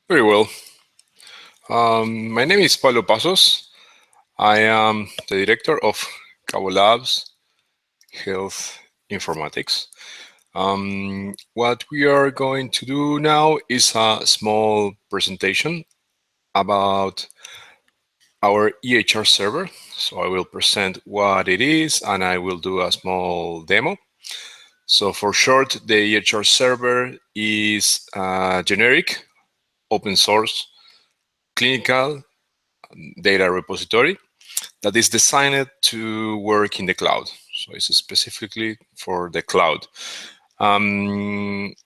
Very well. My name is Pablo Pasos. I am the director of CaboLabs Health Informatics. What we are going to do now is a small presentation about our EHR server. So I will present what it is and I will do a small demo. So for short, the EHR server is a generic open source clinical data repository that is designed to work in the cloud. So it's specifically for the cloud. And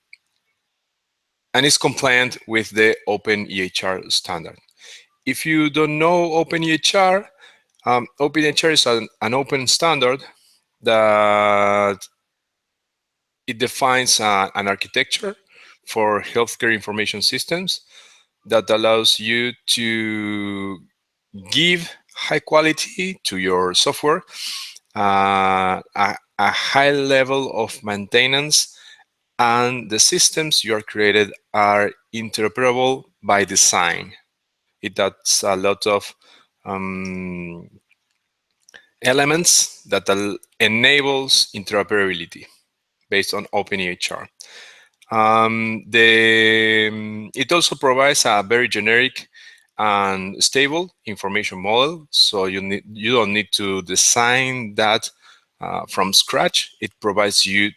it's compliant with the openEHR standard. If you don't know openEHR, openEHR is an open standard that it defines an architecture for healthcare information systems that allows you to give high quality to your software, a high level of maintenance, and the systems you are created are interoperable by design. It does a lot of elements that enables interoperability based on openEHR. It also provides a very generic and stable information model, so you don't need to design that from scratch. It provides you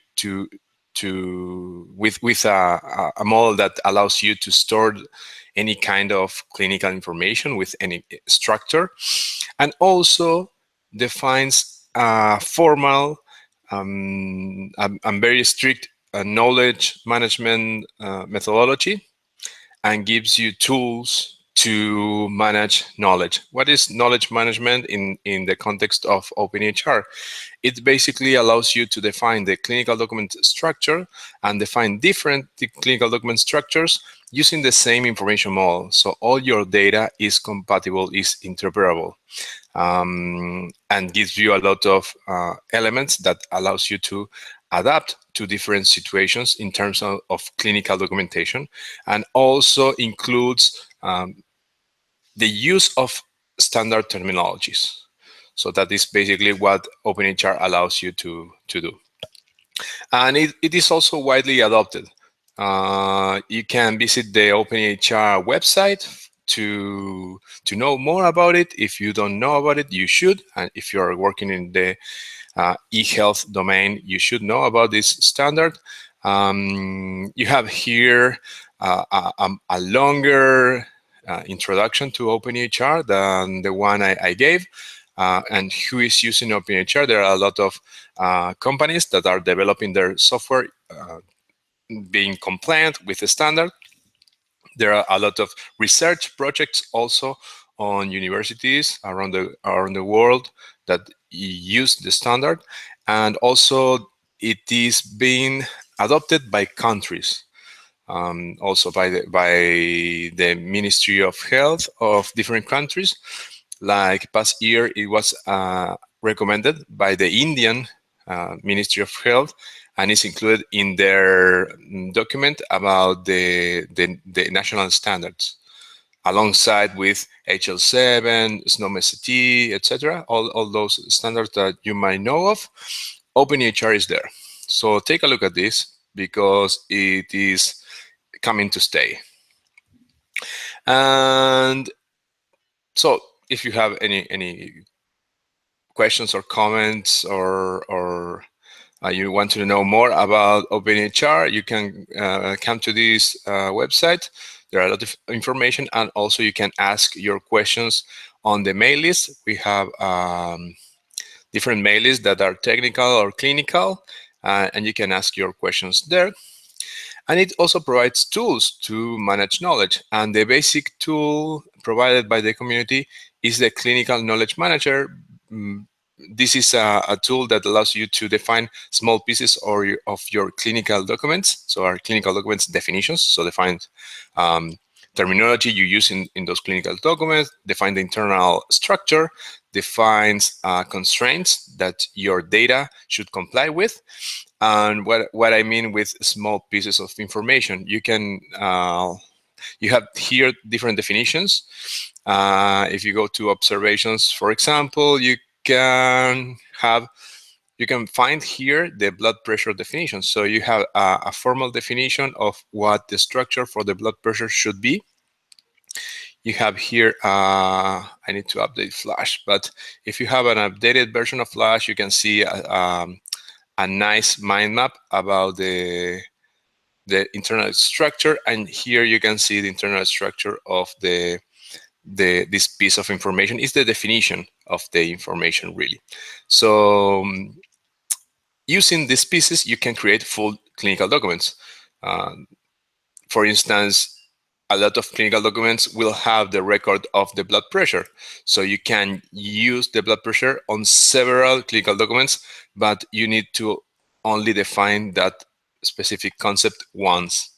with a model that allows you to store any kind of clinical information with any structure, and also defines a formal and very strict knowledge management methodology, and gives you tools to manage knowledge. What is knowledge management in the context of openEHR? It basically allows you to define the clinical document structure and define different clinical document structures using the same information model. So all your data is compatible, is interoperable, and gives you a lot of elements that allows you to adapt to different situations in terms of clinical documentation, and also includes the use of standard terminologies. So that is basically what openEHR allows you to do. And it is also widely adopted. You can visit the openEHR website to know more about it. If you don't know about it, you should. And if you are working in the e-health domain, you should know about this standard. You have here a longer introduction to openEHR than the one I gave. And who is using openEHR? There are a lot of companies that are developing their software being compliant with the standard. There are a lot of research projects also on universities around the world that use the standard, and also it is being adopted by countries, also by the Ministry of Health of different countries. Like past year, it was recommended by the Indian Ministry of Health, and is included in their document about the national standards, alongside with HL7, SNOMED, etc. All those standards that you might know of. openEHR is there. So take a look at this, because it is coming to stay. And so if you have any questions or comments, or you want to know more about openEHR, you can come to this website. There are a lot of information, and also you can ask your questions on the mail list. We have different mail lists that are technical or clinical, and you can ask your questions there. And it also provides tools to manage knowledge. And the basic tool provided by the community is the Clinical Knowledge Manager. This is a tool that allows you to define small pieces of your clinical documents. So our clinical documents definitions, so define terminology you use in those clinical documents, define the internal structure, defines constraints that your data should comply with. And what I mean with small pieces of information, you can You have here different definitions. If you go to observations, for example, you can find here the blood pressure definition. So you have a formal definition of what the structure for the blood pressure should be. You have here, I need to update Flash, but if you have an updated version of Flash, you can see a nice mind map about the internal structure, and here you can see the internal structure of this piece of information. Is the definition of the information, really. So using these pieces, you can create full clinical documents. For instance, a lot of clinical documents will have the record of the blood pressure. So you can use the blood pressure on several clinical documents, but you need to only define that specific concept once.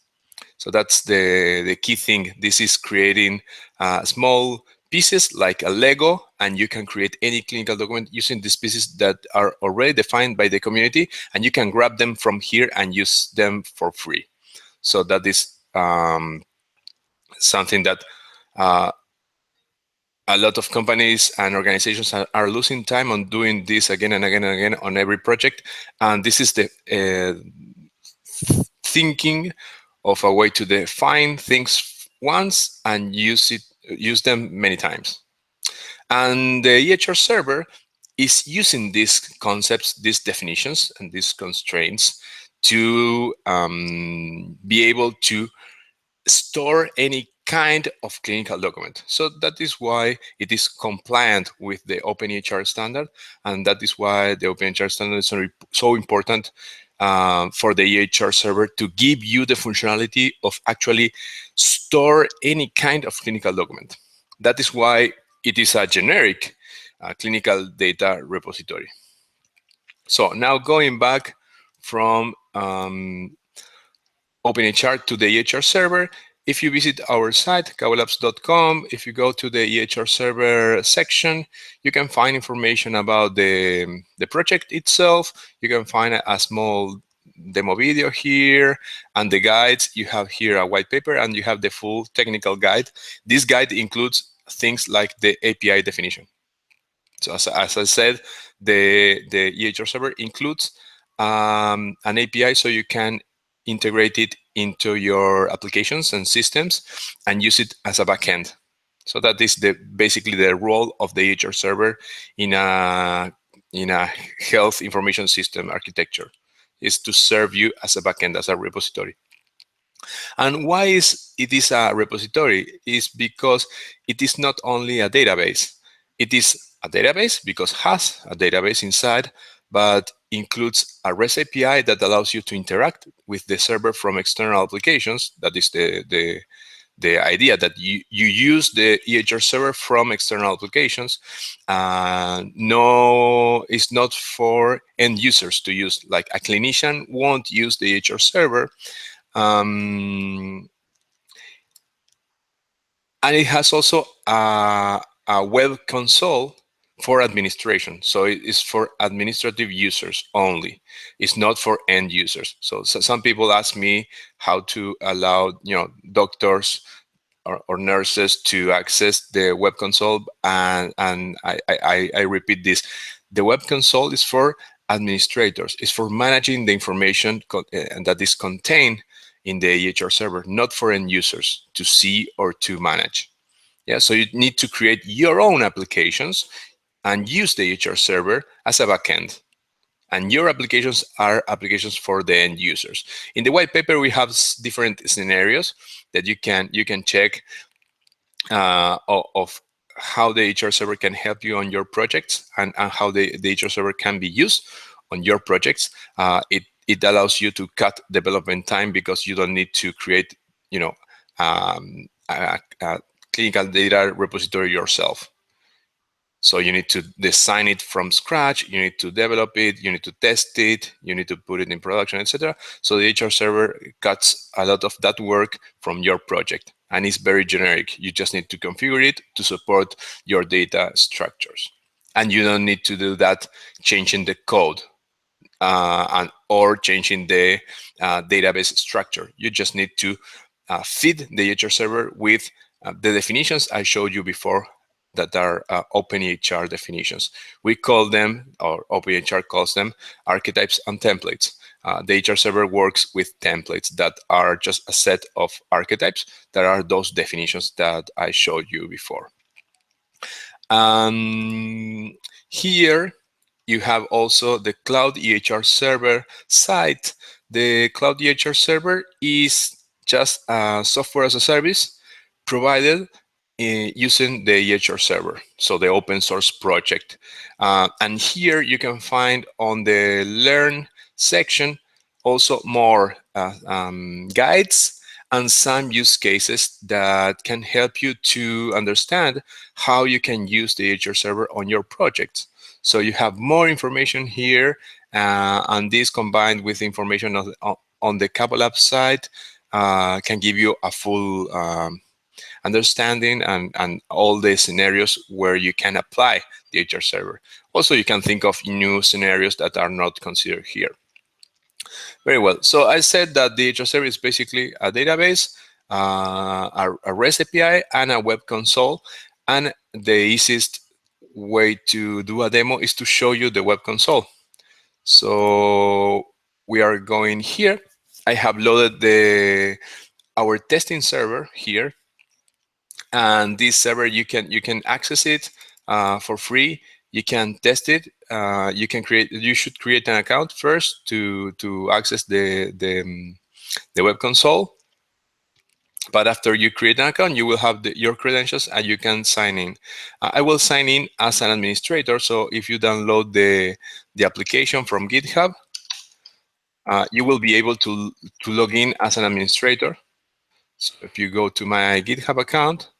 So that's the key thing. This is creating small pieces like a Lego, and you can create any clinical document using these pieces that are already defined by the community, and you can grab them from here and use them for free. So that is something that a lot of companies and organizations are losing time on doing this again and again and again on every project. And this is the thinking of a way to define things once and use them many times. And the EHRServer is using these concepts, these definitions, and these constraints to be able to store any kind of clinical document. So that is why it is compliant with the openEHR standard, and that is why the openEHR standard is so important for the EHRServer to give you the functionality of actually store any kind of clinical document. That is why it is a generic clinical data repository. So now going back from openEHR to the EHRServer, if you visit our site, CaboLabs.com, if you go to the EHRServer section, you can find information about the project itself. You can find a small demo video here, and the guides. You have here a white paper, and you have the full technical guide. This guide includes things like the API definition. So as I said, the EHRServer includes an API, so you can integrate it into your applications and systems and use it as a backend. So that is basically the role of the EHRServer in a health information system architecture, is to serve you as a backend, as a repository. And why it is a repository? Is because it is not only a database. It is a database because it has a database inside, but includes a REST API that allows you to interact with the server from external applications. That is the idea, that you use the EHRServer from external applications. No, it's not for end users to use. Like a clinician won't use the EHRServer. And it has also a web console for administration. So it is for administrative users only. It's not for end users. So some people ask me how to allow doctors or nurses to access the web console, and I repeat this. The web console is for administrators. It's for managing the information that is contained in the EHRServer, not for end users to see or to manage. Yeah, so you need to create your own applications and use the EHRServer as a backend. And your applications are applications for the end users. In the white paper, we have different scenarios that you can check of how the EHRServer can help you on your projects, and how the EHRServer can be used on your projects. It allows you to cut development time because you don't need to create, a clinical data repository yourself. So you need to design it from scratch, you need to develop it, you need to test it, you need to put it in production, etc. So the EHRServer cuts a lot of that work from your project, and it's very generic. You just need to configure it to support your data structures. And you don't need to do that changing the code or changing the database structure. You just need to feed the EHRServer with the definitions I showed you before that are openEHR definitions. We call them, or openEHR calls them, archetypes and templates. The EHRServer works with templates that are just a set of archetypes that are those definitions that I showed you before. Here you have also the CloudEHRServer site. The CloudEHRServer is just a software as a service provided using the EHRServer, so the open source project. And here you can find on the Learn section also more guides and some use cases that can help you to understand how you can use the EHRServer on your project. So you have more information here, and this combined with information on the CaboLabs site can give you a full understanding and all the scenarios where you can apply the EHRServer. Also, you can think of new scenarios that are not considered here. Very well. So I said that the EHRServer is basically a database, a REST API, and a web console. And the easiest way to do a demo is to show you the web console. So we are going here. I have loaded our testing server here, and this server you can access it for free. You can test it. You should create an account first to access the web console. But after you create an account, you will have your credentials and you can sign in. I will sign in as an administrator. So if you download the application from GitHub, you will be able to log in as an administrator. So if you go to my GitHub account,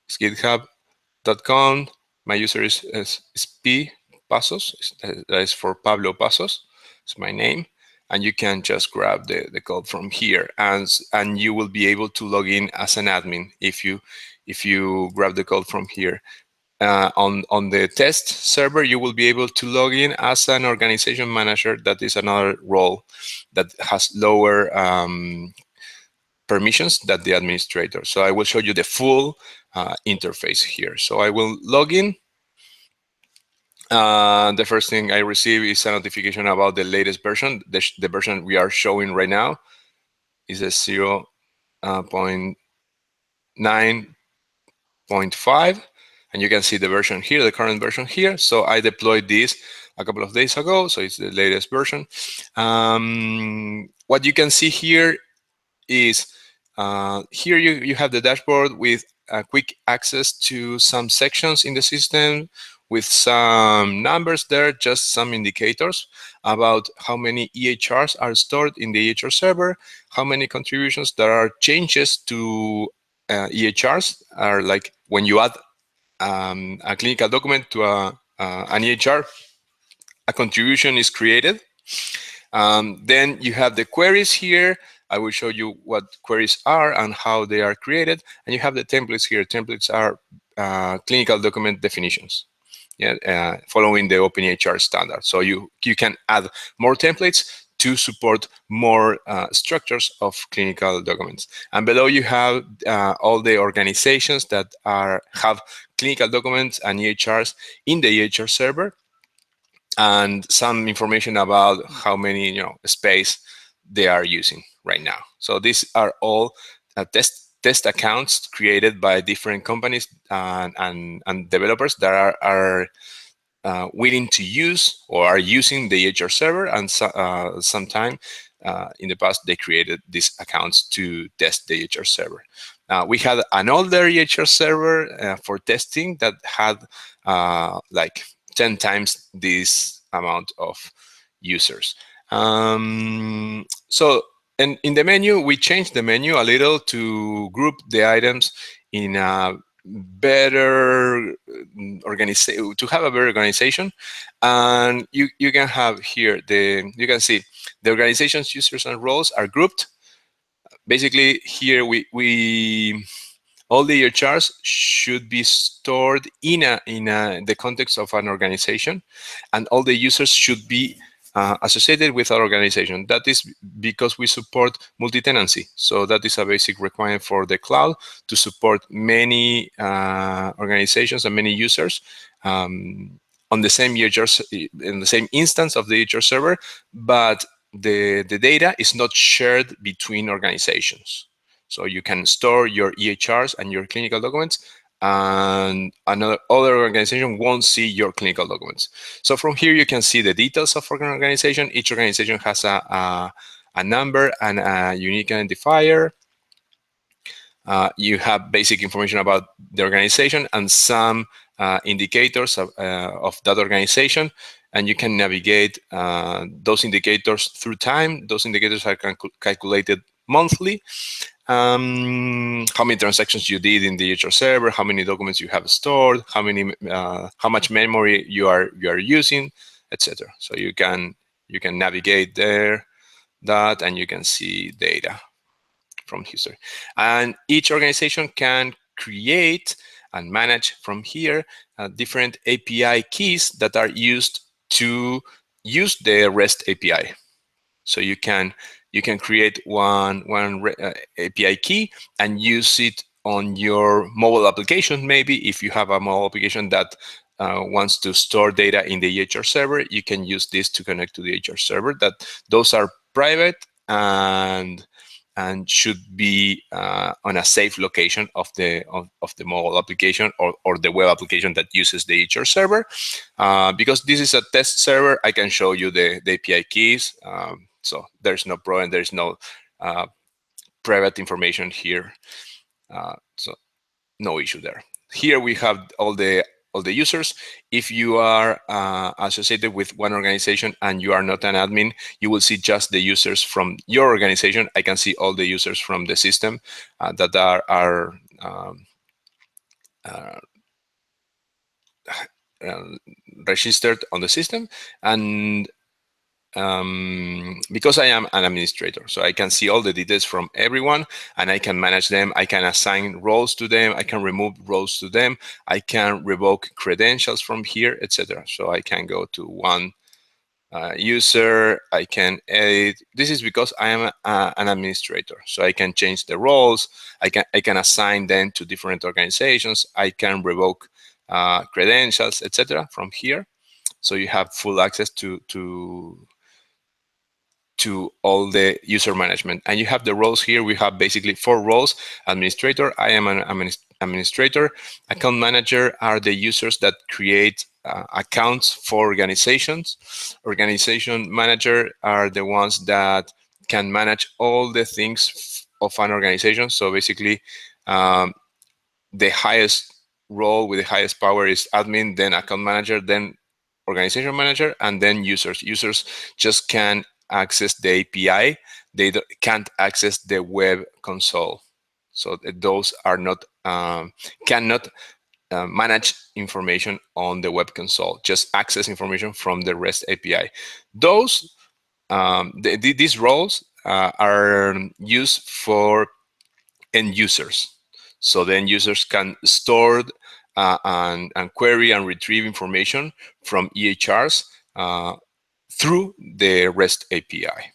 it's github.com. My user is P Pasos. That is for Pablo Pasos. It's my name. And you can just grab the code from here, and you will be able to log in as an admin if you grab the code from here. On the test server, you will be able to log in as an organization manager. That is another role that has lower permissions than the administrator. So I will show you the full interface here. So I will log in. The first thing I receive is a notification about the latest version. The version we are showing right now is a 0.9.5, and you can see the version here, the current version here. So I deployed this a couple of days ago, so it's the latest version. What you can see here is here you have the dashboard with quick access to some sections in the system, with some numbers there, just some indicators about how many EHRs are stored in the EHRServer, how many contributions there are, changes to EHRs are like when you add a clinical document to an EHR, a contribution is created. Then you have the queries here. I will show you what queries are and how they are created. And you have the templates here. Templates are clinical document definitions, following the openEHR standard. So you can add more templates to support more structures of clinical documents. And below you have all the organizations that have clinical documents and EHRs in the EHRServer, and some information about how many space they are using right now. So these are all test accounts created by different companies and developers that are willing to use or are using the EHRServer, and sometime in the past they created these accounts to test the EHRServer. We had an older EHRServer for testing that had like 10 times this amount of users. So in the menu, we changed the menu a little to group the items in a better organization, to have a better organization. And you can have here you can see the organization's users and roles are grouped. Basically here all the EHRs should be stored in the context of an organization, and all the users should be associated with our organization. That is because we support multi-tenancy. So that is a basic requirement for the cloud to support many organizations and many users on the same in the same instance of the EHRServer, but the data is not shared between organizations. So you can store your EHRs and your clinical documents, and other organization won't see your clinical documents. So from here, you can see the details of an organization. Each organization has a number and a unique identifier. You have basic information about the organization and some indicators of that organization, and you can navigate those indicators through time. Those indicators are calculated monthly. How many transactions you did in the EHRServer, how many documents you have stored, how much memory you are using, etc. So you can navigate there, and you can see data from history. And each organization can create and manage from here different API keys that are used to use the REST API. So you can create one API key and use it on your mobile application. Maybe if you have a mobile application that wants to store data in the EHRServer, you can use this to connect to the EHRServer. Those are private and should be on a safe location of the mobile application or the web application that uses the EHRServer. Because this is a test server, I can show you the API keys. So there's no problem. There's no private information here. So no issue there. Here we have all the users. If you are associated with one organization and you are not an admin, you will see just the users from your organization. I can see all the users from the system that are registered on the system. And because I am an administrator, so I can see all the details from everyone and I can manage them. I can assign roles to them. I can remove roles to them. I can revoke credentials from here, etc. So I can go to one user. I can edit. This is because I am an administrator, so I can change the roles. I can assign them to different organizations. I can revoke credentials, etc. from here. So you have full access to all the user management. And you have the roles here. We have basically 4 roles. Administrator, I am an administrator. Account manager are the users that create accounts for organizations. Organization manager are the ones that can manage all the things of an organization. So basically, the highest role with the highest power is admin, then account manager, then organization manager, and then users. Users just can access the API. They can't access the web console. So those are not cannot manage information on the web console. Just access information from the REST API. Those these roles are used for end users. So then users can store and query and retrieve information from EHRs through the REST API.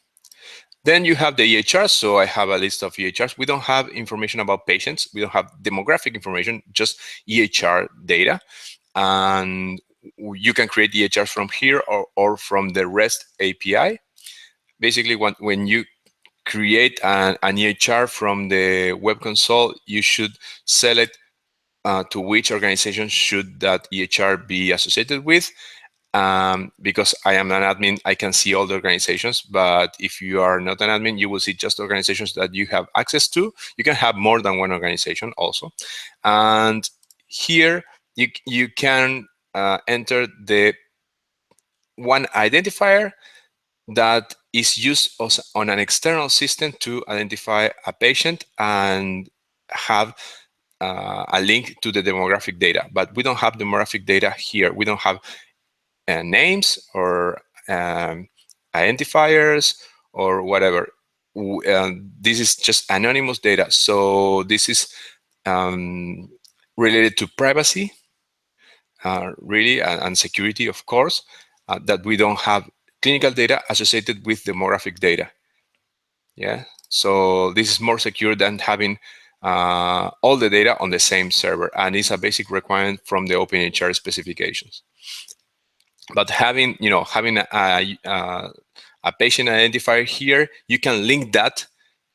Then you have the EHRs. So I have a list of EHRs. We don't have information about patients. We don't have demographic information, just EHR data. And you can create EHRs from here or from the REST API. Basically, when you create an EHR from the web console, you should select to which organization should that EHR be associated with. Because I am an admin, I can see all the organizations, but if you are not an admin, you will see just organizations that you have access to. You can have more than one organization also. And here you can enter the one identifier that is used also on an external system to identify a patient and have a link to the demographic data. But we don't have demographic data here. We don't have names or identifiers or whatever. This is just anonymous data. So this is related to privacy, really, and security, of course, that we don't have clinical data associated with demographic data. Yeah, so this is more secure than having all the data on the same server, and it's a basic requirement from the openEHR specifications. But having a patient identifier here, you can link that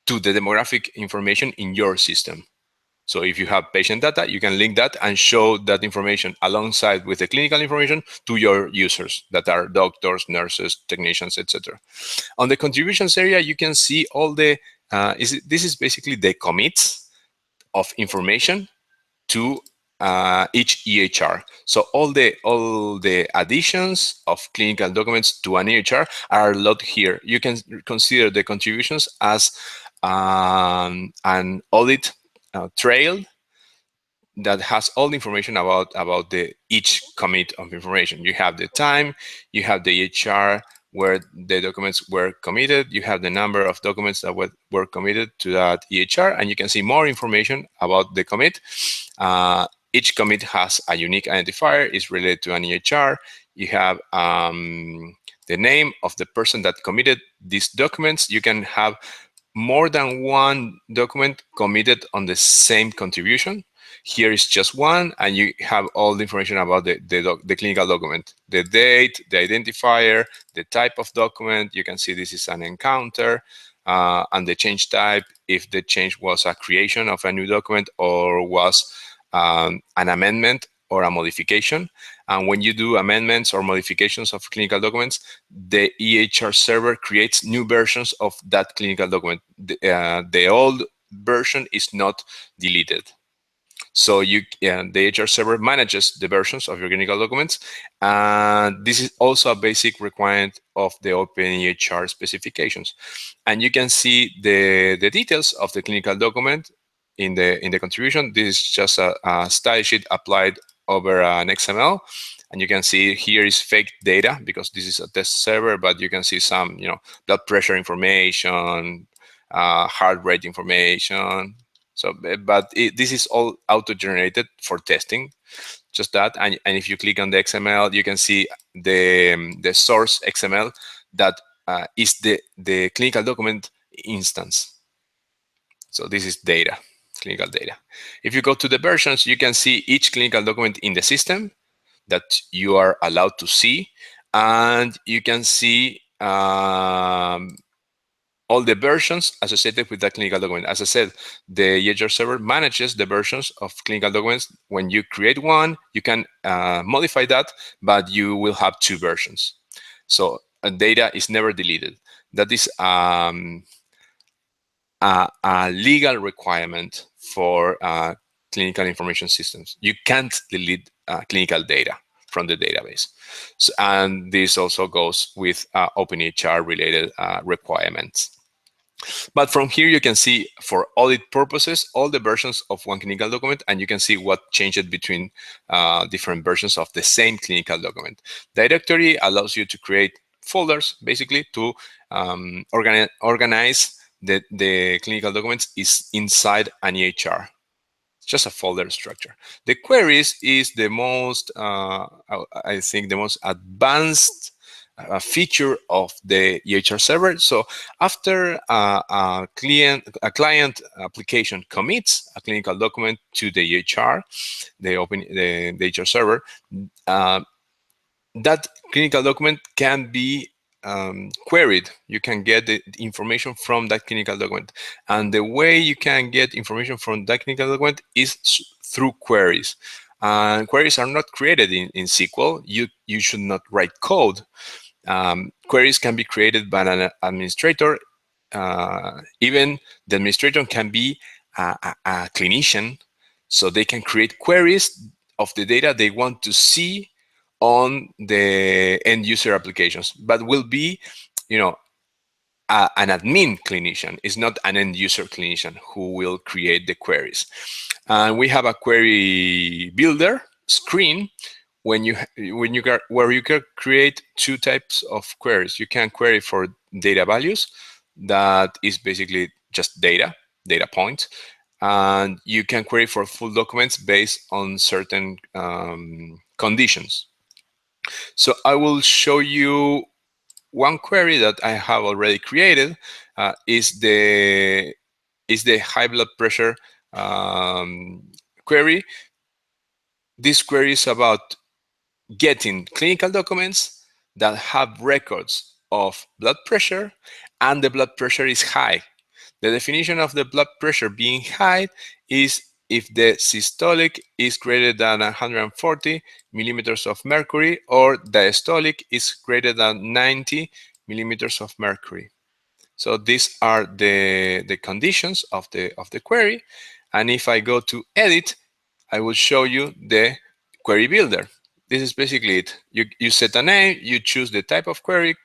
to the demographic information in your system. So if you have patient data, you can link that and show that information alongside with the clinical information to your users that are doctors, nurses, technicians, etc. On the contributions area, you can see all the, this is basically the commits of information to each EHR. So all the additions of clinical documents to an EHR are logged here. You can consider the contributions as an audit trail that has all the information about the each commit of information. You have the time, you have the EHR where the documents were committed, you have the number of documents that were committed to that EHR, and you can see more information about the commit. Each commit has a unique identifier, is related to an EHR. You have the name of the person that committed these documents. You can have more than one document committed on the same contribution. Here is just one, and you have all the information about the clinical document, the date, the identifier, the type of document. You can see this is an encounter, and the change type, if the change was a creation of a new document or was an amendment or a modification. And when you do amendments or modifications of clinical documents, the EHRServer creates new versions of that clinical document. The old version is not deleted. So the EHRServer manages the versions of your clinical documents. And this is also a basic requirement of the openEHR specifications. And you can see the details of the clinical document in the contribution. This is just a style sheet applied over an XML. And you can see here is fake data because this is a test server, but you can see some, blood pressure information, heart rate information. So, but this is all auto-generated for testing, just that. And if you click on the XML, you can see the source XML that is the clinical document instance. So this is data, clinical data. If you go to the versions, you can see each clinical document in the system that you are allowed to see, and you can see all the versions associated with that clinical document. As I said, the EHRServer manages the versions of clinical documents. When you create one, you can modify that, but you will have two versions. So data is never deleted. That is a legal requirement for clinical information systems. You can't delete clinical data from the database. So, and this also goes with openEHR related requirements. But from here, you can see for audit purposes, all the versions of one clinical document, and you can see what changed between different versions of the same clinical document. Directory allows you to create folders, basically, to organize the clinical documents is inside an EHR. It's just a folder structure. The queries is the most, I think, the most advanced feature of the EHRServer. So after a client application commits a clinical document to the EHR, the EHRServer, that clinical document can be queried. You can get the information from that clinical document. And the way you can get information from that clinical document is through queries. And queries are not created in SQL. You should not write code. Queries can be created by an administrator. Even the administrator can be a clinician, so they can create queries of the data they want to see on the end user applications, but will be, an admin clinician. It's not an end user clinician who will create the queries. And we have a query builder screen where you can create two types of queries. You can query for data values, that is basically just data points, and you can query for full documents based on certain conditions. So I will show you one query that I have already created is the high blood pressure query. This query is about getting clinical documents that have records of blood pressure and the blood pressure is high. The definition of the blood pressure being high is if the systolic is greater than 140 millimeters of mercury or diastolic is greater than 90 millimeters of mercury. So these are the conditions of the query. And if I go to edit, I will show you the query builder. This is basically it. You set a name, you choose the type of query.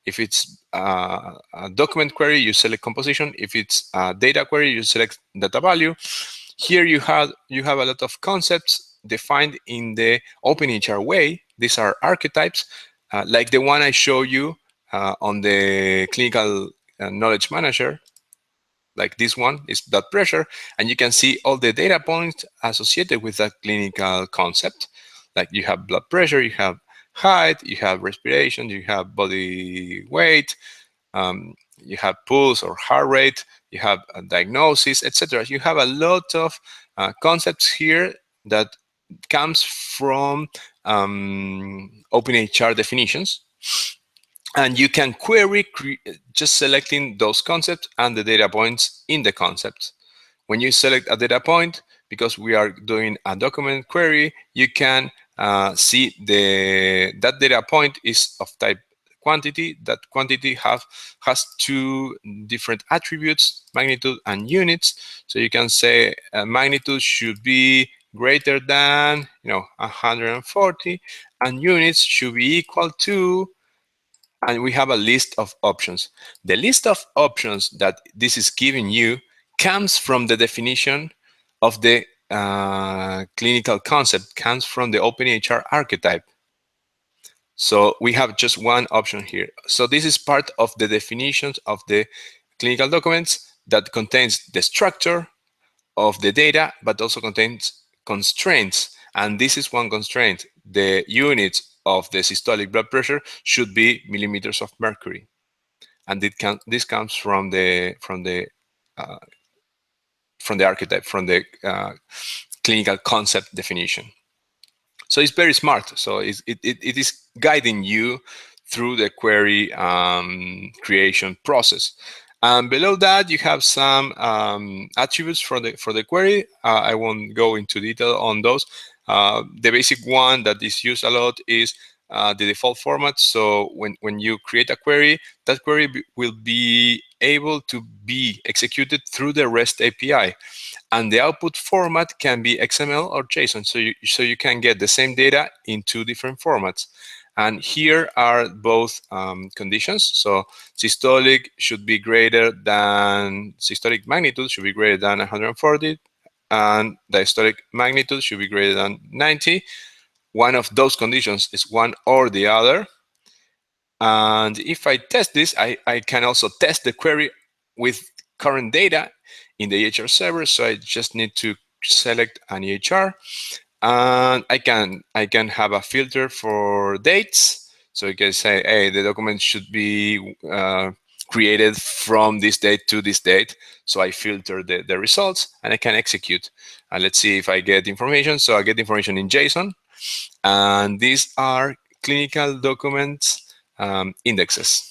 If it's a document query, you select composition. If it's a data query, you select data value. Here you have a lot of concepts defined in the openEHR way. These are archetypes, like the one I show you on the clinical knowledge manager. Like this one is blood pressure, and you can see all the data points associated with that clinical concept. Like you have blood pressure, you have height, you have respiration, you have body weight, you have pulse or heart rate, you have a diagnosis, etc. You have a lot of concepts here that comes from openEHR definitions. And you can query just selecting those concepts and the data points in the concepts. When you select a data point, because we are doing a document query, you can see that data point is of type quantity. That quantity has two different attributes, magnitude and units. So you can say magnitude should be greater than 140, and units should be equal to, and we have a list of options. The list of options that this is giving you comes from the definition of the clinical concept, comes from the openEHR archetype. So we have just one option here. So this is part of the definitions of the clinical documents that contains the structure of the data, but also contains constraints. And this is one constraint. The units of the systolic blood pressure should be millimeters of mercury. And this comes from the archetype, from the clinical concept definition. So it's very smart. So it is guiding you through the query creation process. And below that, you have some attributes for the query. I won't go into detail on those. The basic one that is used a lot is the default format. So when you create a query, that query will be able to be executed through the REST API. And the output format can be XML or JSON. So you can get the same data in two different formats. And here are both conditions. So systolic magnitude should be greater than 140, and diastolic magnitude should be greater than 90. One of those conditions is one or the other. And if I test this, I can also test the query with current data in the EHRServer. So I just need to select an EHR, and I can have a filter for dates. So you can say, hey, the document should be created from this date to this date. So I filter the results and I can execute. And let's see if I get information. So I get information in JSON, and these are clinical documents indexes.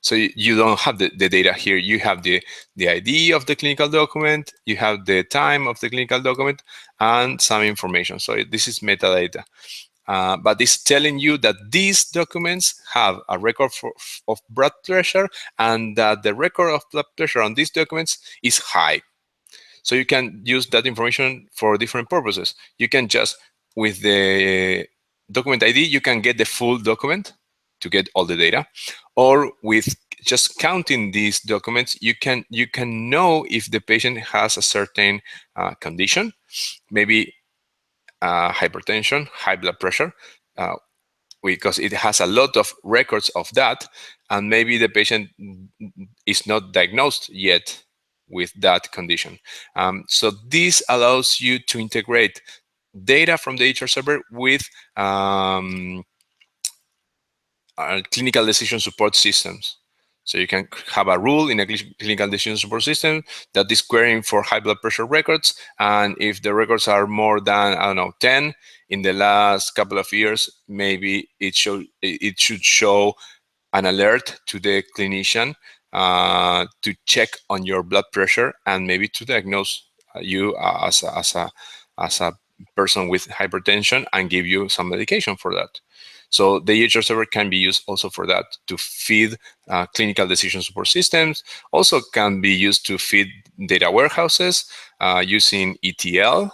So you don't have the data here. You have the ID of the clinical document, you have the time of the clinical document, and some information. So this is metadata. But it's telling you that these documents have a record of blood pressure, and that the record of blood pressure on these documents is high. So you can use that information for different purposes. You can just, with the document ID, you can get the full document to get all the data, or with just counting these documents, you can know if the patient has a certain condition, maybe hypertension, high blood pressure, because it has a lot of records of that, and maybe the patient is not diagnosed yet with that condition. So this allows you to integrate data from the EHRServer with clinical decision support systems. So you can have a rule in a clinical decision support system that is querying for high blood pressure records, and if the records are more than, I don't know, 10 in the last couple of years, maybe it should show an alert to the clinician to check on your blood pressure and maybe to diagnose you as a person with hypertension and give you some medication for that. So the EHRServer can be used also for that, to feed clinical decision support systems. Also can be used to feed data warehouses using ETL.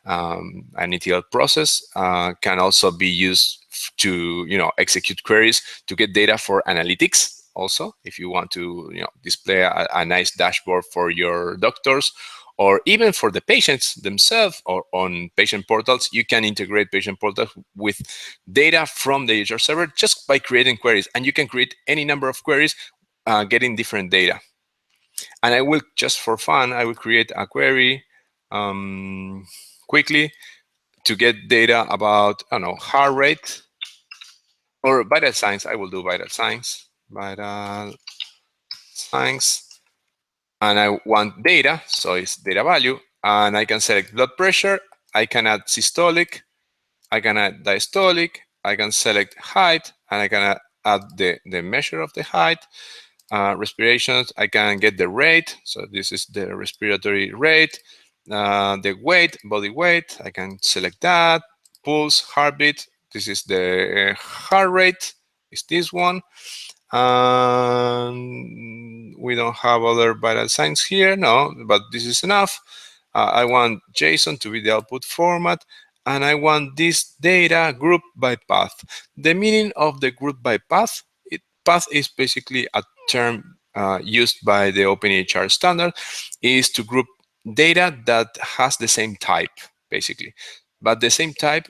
An ETL process can also be used to execute queries to get data for analytics. Also, if you want to display a nice dashboard for your doctors, or even for the patients themselves, or on patient portals, you can integrate patient portals with data from the EHRServer just by creating queries. And you can create any number of queries getting different data. And I will, just for fun, I will create a query quickly to get data about, I don't know, heart rate or vital signs. I will do vital signs. Vital signs. And I want data, so it's data value. And I can select blood pressure. I can add systolic. I can add diastolic. I can select height. And I can add the measure of the height. Respirations, I can get the rate. So this is the respiratory rate. The weight, body weight, I can select that. Pulse, heartbeat, this is the heart rate, is this one. We don't have other vital signs here, no, but this is enough. I want JSON to be the output format, and I want this data grouped by path. The meaning of the group by path, path is basically a term used by the openEHR standard, is to group data that has the same type, basically. But the same type,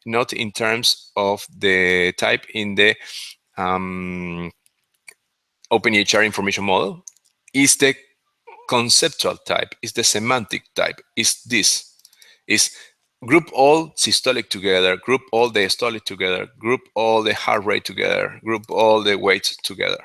not in terms of the type in the openEHR information model, is the conceptual type, is the semantic type, is this. Is group all systolic together, group all diastolic together, group all the heart rate together, group all the weights together.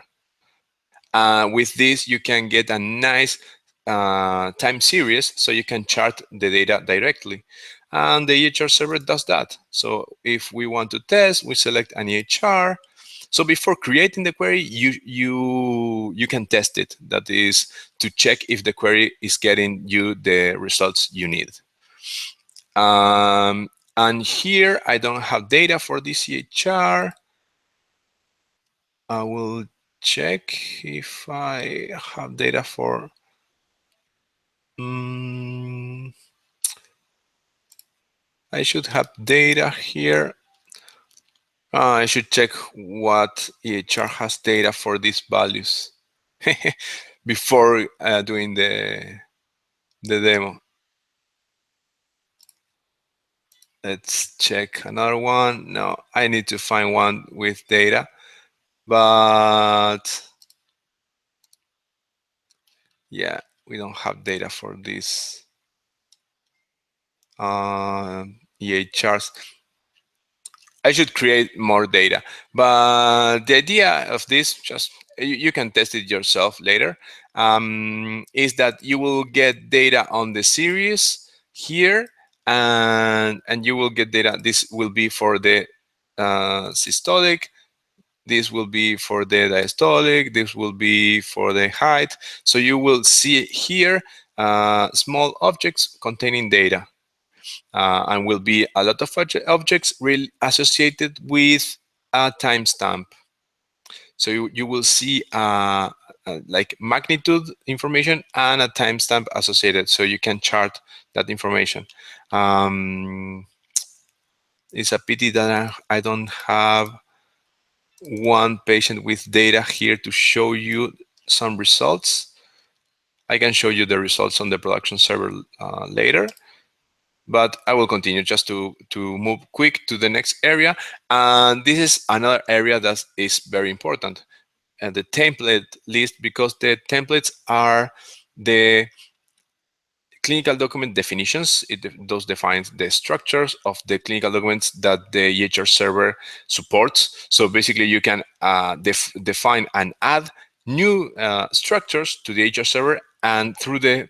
With this, you can get a nice time series, so you can chart the data directly. And the EHRServer does that. So if we want to test, we select an EHR. So before creating the query, you can test it. That is to check if the query is getting you the results you need. And here, I don't have data for this EHR. I will check if I have data for I should have data here. I should check what EHR has data for these values before doing the demo. Let's check another one. No, I need to find one with data, but yeah, we don't have data for these EHRs. I should create more data, but the idea of this, just you can test it yourself later, is that you will get data on the series here, and you will get data. This will be for the systolic, this will be for the diastolic, this will be for the height. So you will see here small objects containing data. And will be a lot of objects associated with a timestamp. So you will see like magnitude information and a timestamp associated, so you can chart that information. It's a pity that I don't have one patient with data here to show you some results. I can show you the results on the production server later. But I will continue just to move quick to the next area. And this is another area that is very important, and the template list, because the templates are the clinical document definitions. Those defines the structures of the clinical documents that the EHR server supports. So basically, you can define and add new structures to the EHR server, and through the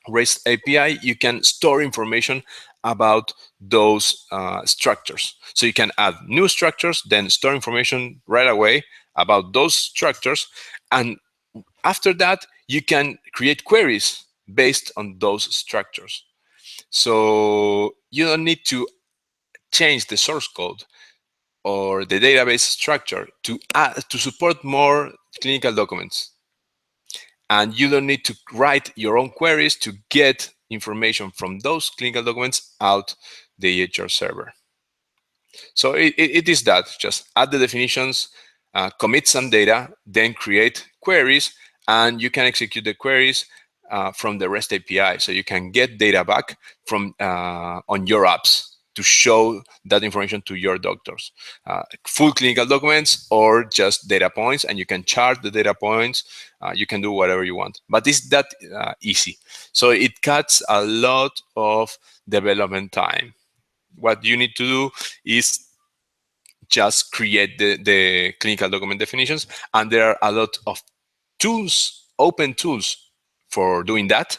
REST API, you can store information about those structures. So you can add new structures, then store information right away about those structures, and after that, you can create queries based on those structures. So you don't need to change the source code or the database structure to support more clinical documents. And you don't need to write your own queries to get information from those clinical documents out the EHR server. So it is that, just add the definitions, commit some data, then create queries, and you can execute the queries from the REST API. So you can get data back from on your apps to show that information to your doctors. Full clinical documents or just data points, and you can chart the data points. You can do whatever you want, but it's that easy. So it cuts a lot of development time. What you need to do is just create the clinical document definitions, and there are a lot of tools, open tools for doing that,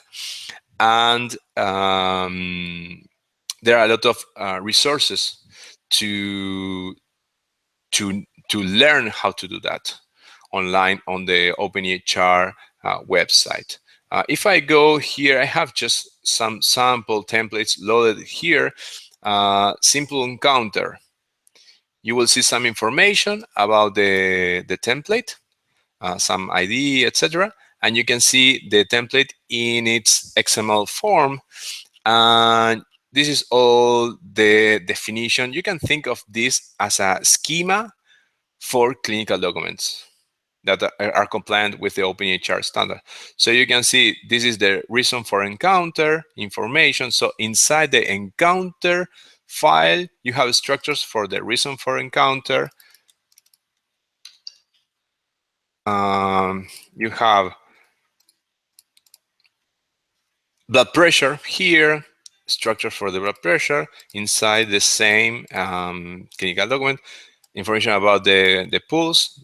and there are a lot of resources to learn how to do that online on the openEHR website. If I go here, I have just some sample templates loaded here. Simple encounter. You will see some information about the template, some ID, etc. And you can see the template in its XML form. And this is all the definition. You can think of this as a schema for clinical documents that are compliant with the openEHR standard. So you can see this is the reason for encounter information. So inside the encounter file, you have structures for the reason for encounter. You have blood pressure here, structure for the blood pressure inside the same clinical document, information about the pulse,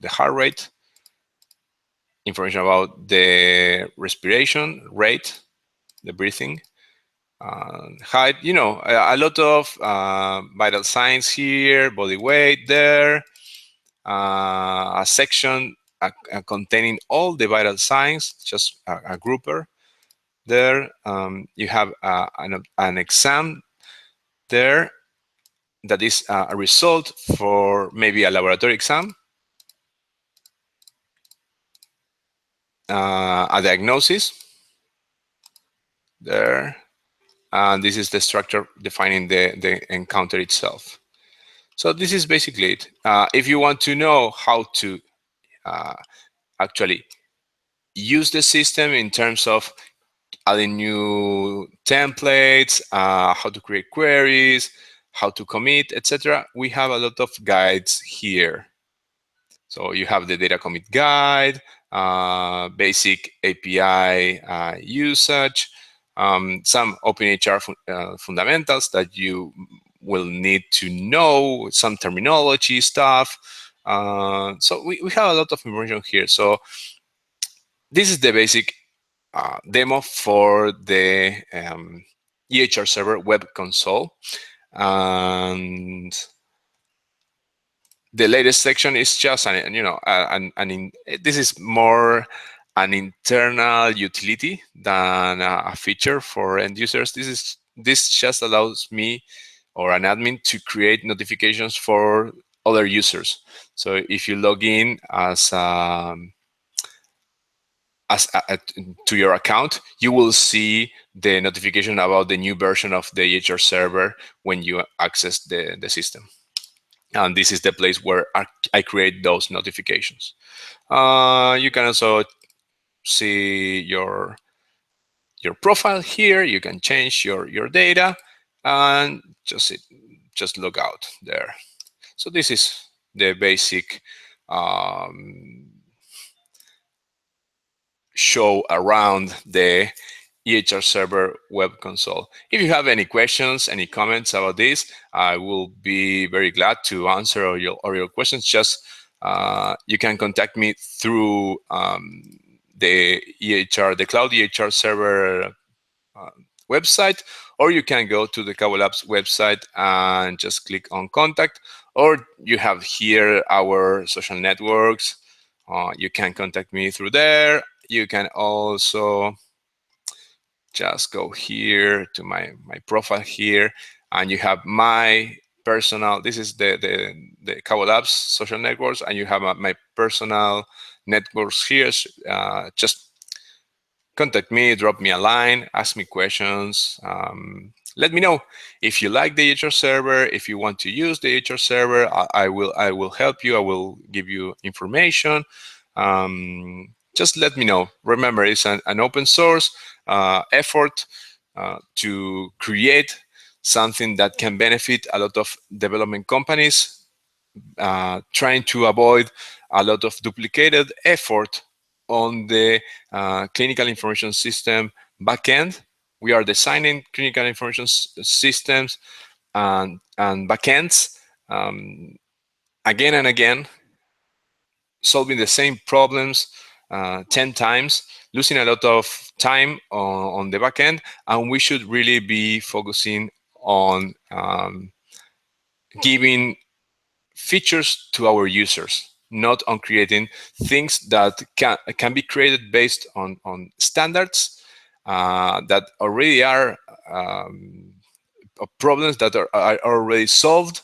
the heart rate, information about the respiration rate, the breathing, height, you know, a lot of vital signs here, body weight there, a section containing all the vital signs, just a grouper there. You have an exam there that is a result for maybe a laboratory exam, a diagnosis there, and this is the structure defining the encounter itself. So this is basically it. If you want to know how to actually use the system in terms of adding new templates, how to create queries, how to commit, etc., we have a lot of guides here. So you have the data commit guide, basic API usage, some openEHR fundamentals that you will need to know, some terminology stuff. So we have a lot of information here. So this is the basic demo for the EHRServer web console. And the latest section is just this is more an internal utility than a feature for end users. This just allows me or an admin to create notifications for other users. So if you log in as to your account, you will see the notification about the new version of the EHRServer when you access the system. And this is the place where I create those notifications. You can also see your profile here. You can change your data and just log out there. So this is the basic show around the EHRServer web console. If you have any questions, any comments about this, I will be very glad to answer all your questions. Just you can contact me through the Cloud EHRServer website, or you can go to the CaboLabs website and just click on contact, or you have here our social networks. You can contact me through there. You can also just go here to my profile here, and you have my personal, this is the CaboLabs social networks, and you have my personal networks here. Just contact me, drop me a line, ask me questions. Let me know if you like the EHRServer, if you want to use the EHRServer. I will help you. I will give you information. Just let me know. Remember, it's an open source effort to create something that can benefit a lot of development companies, trying to avoid a lot of duplicated effort on the clinical information system backend. We are designing clinical information systems and backends again and again, solving the same problems 10 times, losing a lot of time on the backend, and we should really be focusing on giving features to our users, not on creating things that can be created based on standards that already are problems that are already solved.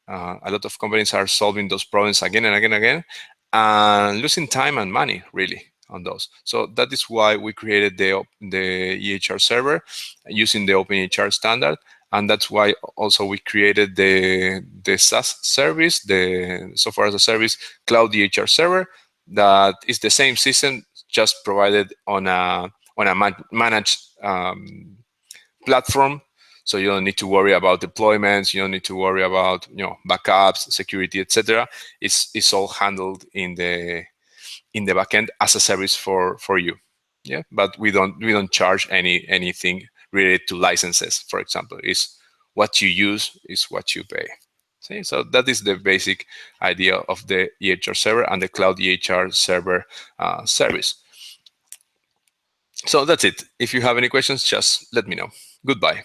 A lot of companies are solving those problems again and again and again, and losing time and money really on those. So that is why we created the EHRServer using the openEHR standard, and that's why also we created the SaaS service, the software as a service CloudEHRServer, that is the same system, just provided on a managed platform. So you don't need to worry about deployments. You don't need to worry about backups, security, etc. It's all handled in the backend as a service for you. Yeah, but we don't charge anything related to licenses. For example, is what you use is what you pay. See, so that is the basic idea of the EHRServer and the Cloud EHRServer service. So that's it. If you have any questions, just let me know. Goodbye.